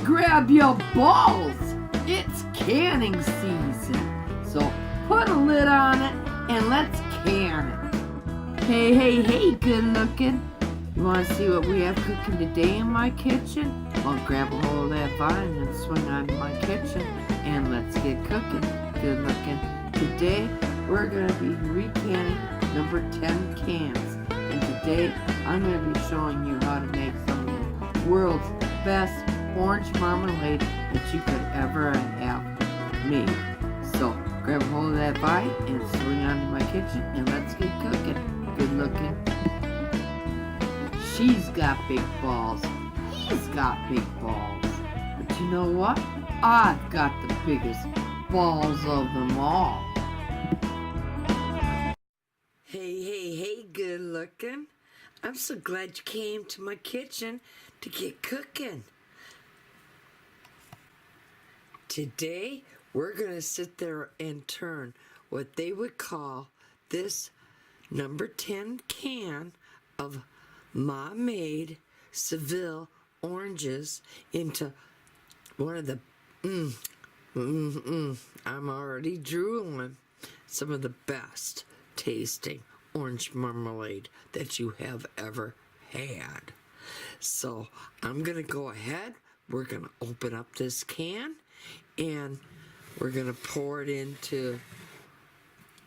grab your balls. It's canning season. So put a lid on it and let's can it. Hey, good looking. You want to see what we have cooking today in my kitchen? Well, grab a hold of that vine and swing onto my kitchen and let's get cooking. Good looking. Today we're going to be recanning number 10 cans. And today I'm going to be showing you how to make some of the world's best orange marmalade that you could ever have made. So grab a hold of that vine and swing onto my kitchen and let's get cooking. Good looking. She's got big balls. He's got big balls. But you know what? I've got the biggest balls of them all. Hey, good looking. I'm so glad you came to my kitchen to get cooking. Today, we're going to sit there and turn what they would call this number 10 can of Ma Made Seville Oranges into one of the, I'm already drooling, some of the best tasting orange marmalade that you have ever had. So I'm going to go ahead. We're going to open up this can and we're going to pour it into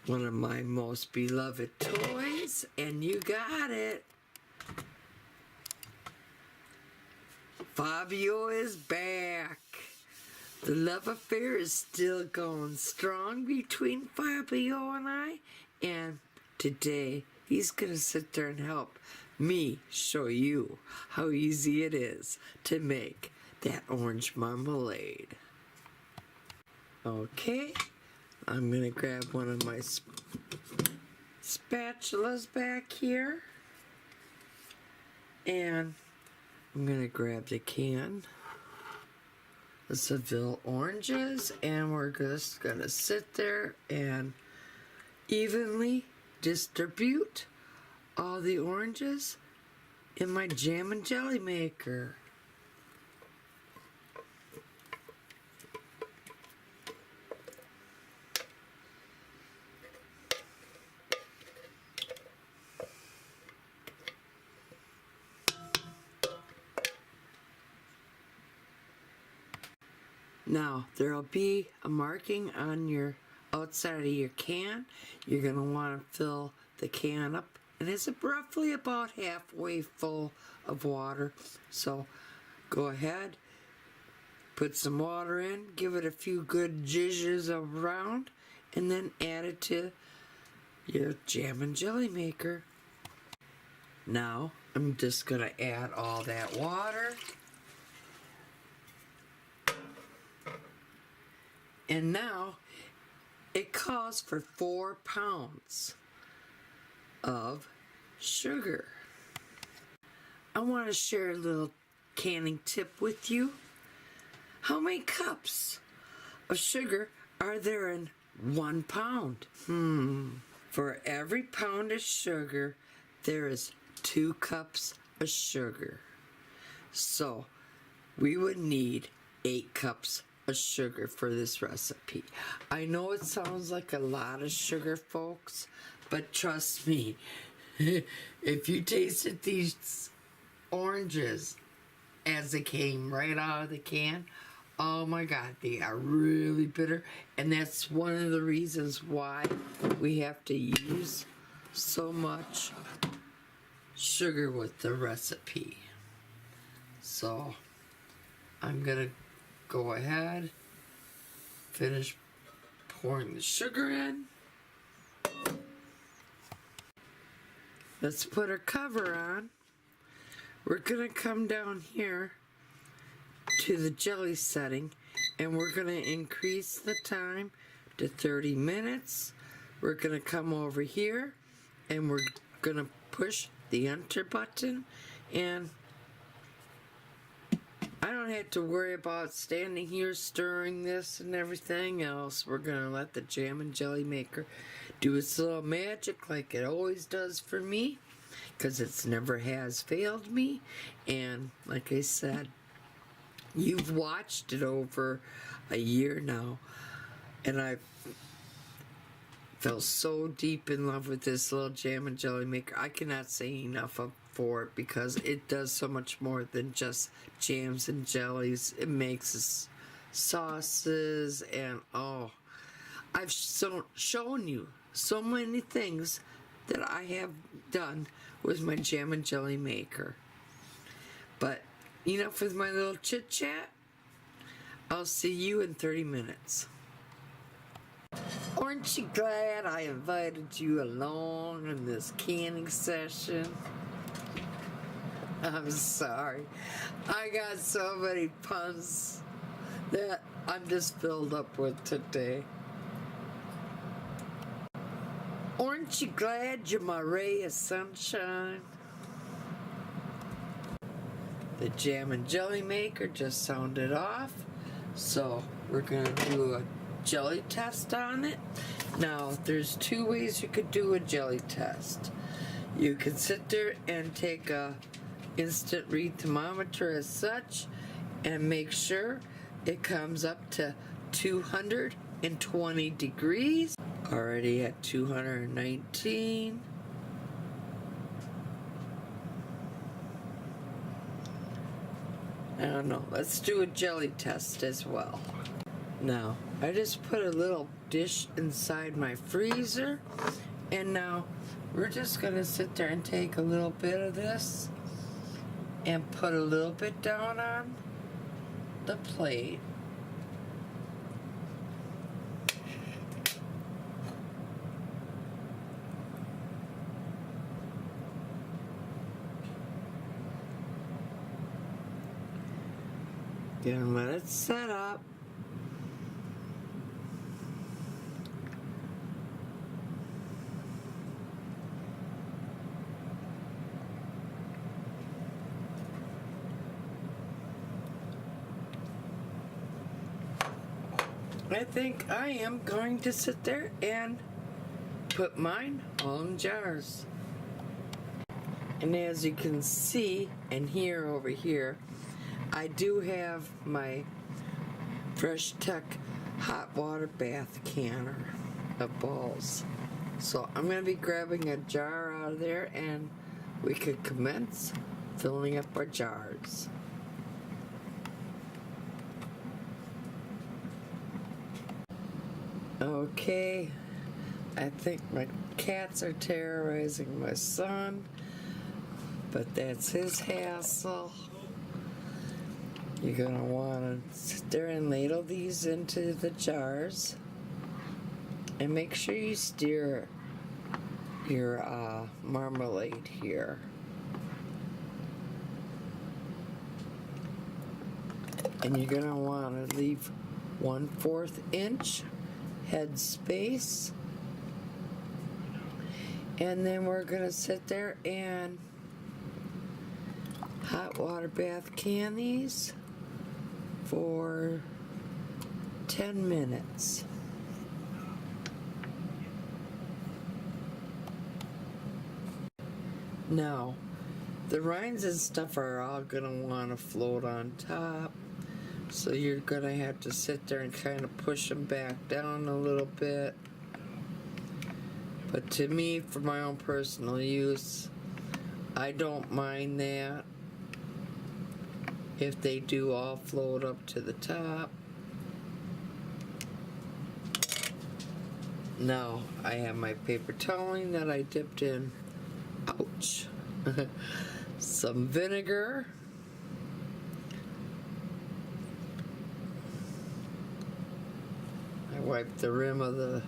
one of my most beloved toys, and you got it. Fabio is back. The love affair is still going strong between Fabio and I, and today he's going to sit there and help me show you how easy it is to make that orange marmalade. Okay, I'm going to grab one of my spatulas back here, and I'm going to grab the can of Seville Oranges, and we're just going to sit there and evenly distribute all the oranges in my jam and jelly maker. Now, there'll be a marking on your outside of your can. You're going to want to fill the can up, and it's roughly about halfway full of water. So go ahead, put some water in, give it a few good zhuzhes around, and then add it to your jam and jelly maker. Now, I'm just going to add all that water. And now, it calls for 4 pounds of sugar. I want to share a little canning tip with you. How many cups of sugar are there in 1 pound? For every pound of sugar, there is 2 cups of sugar. So, we would need 8 cups of sugar for this recipe. I know it sounds like a lot of sugar, folks, but trust me, if you tasted these oranges as they came right out of the can, oh my God, they are really bitter, and that's one of the reasons why we have to use so much sugar with the recipe. So I'm gonna go ahead, finish pouring the sugar in. Let's put our cover on. We're gonna come down here to the jelly setting, and we're gonna increase the time to 30 minutes. We're gonna come over here, and we're gonna push the enter button, and I don't have to worry about standing here stirring this and everything else. We're going to let the jam and jelly maker do its little magic like it always does for me, because it's never has failed me. And like I said, You've watched it over a year now, and I fell so deep in love with this little jam and jelly maker. I cannot say enough for it because it does so much more than just jams and jellies. It makes us sauces, and oh, I've shown you so many things that I have done with my jam and jelly maker. But enough with my little chit chat. I'll see you in 30 minutes. Aren't you glad I invited you along in this canning session? I'm sorry. I got so many puns that I'm just filled up with today. Aren't you glad you're my ray of sunshine? The jam and jelly maker just sounded off, so we're gonna do a jelly test on it. Now, there's two ways you could do a jelly test. You can sit there and take a instant read thermometer as such and make sure it comes up to 220 degrees. Already at 219. I don't know. Let's do a jelly test as well. Now, I just put a little dish inside my freezer, and now we're just gonna sit there and take a little bit of this and put a little bit down on the plate. Gonna let it set up. I think I am going to sit there and put mine all in jars. And as you can see and hear over here, I do have my Fresh Tech hot water bath canner of balls. So I'm going to be grabbing a jar out of there and we could commence filling up our jars. Okay, I think my cats are terrorizing my son, but that's his hassle. You're going to want to sit there and ladle these into the jars and make sure you stir your marmalade here. And you're going to want to leave 1/4 inch head space. And then we're going to sit there and hot water bath can these for 10 minutes. Now, the rinds and stuff are all going to want to float on top. So you're going to have to sit there and kind of push them back down a little bit. But to me, for my own personal use, I don't mind that if they do all float up to the top. Now, I have my paper toweling that I dipped in, ouch, some vinegar. I wipe the rim of the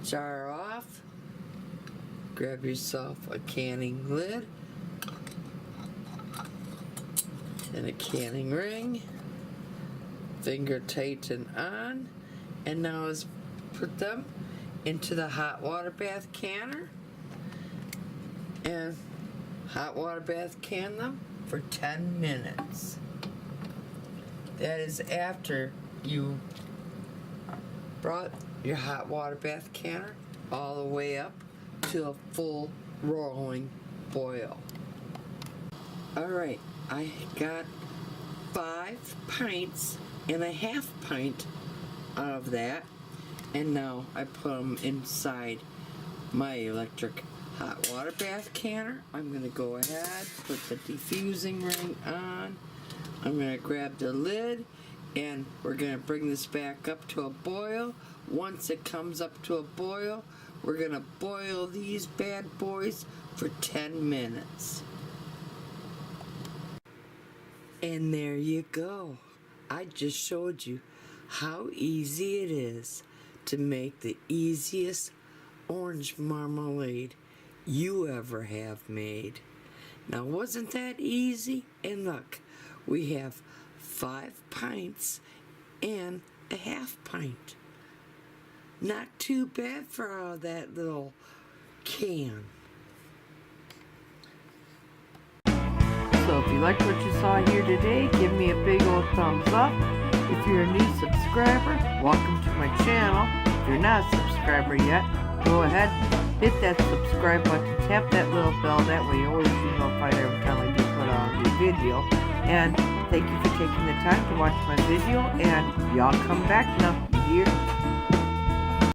jar off. Grab yourself a canning lid and a canning ring. Finger tighten on. And now let's put them into the hot water bath canner and hot water bath can them for 10 minutes. That is after you brought your hot water bath canner all the way up to a full rolling boil. Alright, I got 5.5 pints out of that, and now I put them inside my electric hot water bath canner. I'm going to go ahead, put the diffusing ring on. I'm going to grab the lid, and we're going to bring this back up to a boil. Once it comes up to a boil, we're going to boil these bad boys for 10 minutes. And there you go. I just showed you how easy it is to make the easiest orange marmalade you ever have made. Now, wasn't that easy? And look, we have 5 pints and a half pint. Not too bad for that little can. So if you liked what you saw here today, give me a big old thumbs up. If you're a new subscriber, welcome to my channel. If you're not a subscriber yet, go ahead, hit that subscribe button, tap that little bell, that way you always be notified every time I do put out a new video. And thank you for taking the time to watch my video, and y'all come back now. You hear?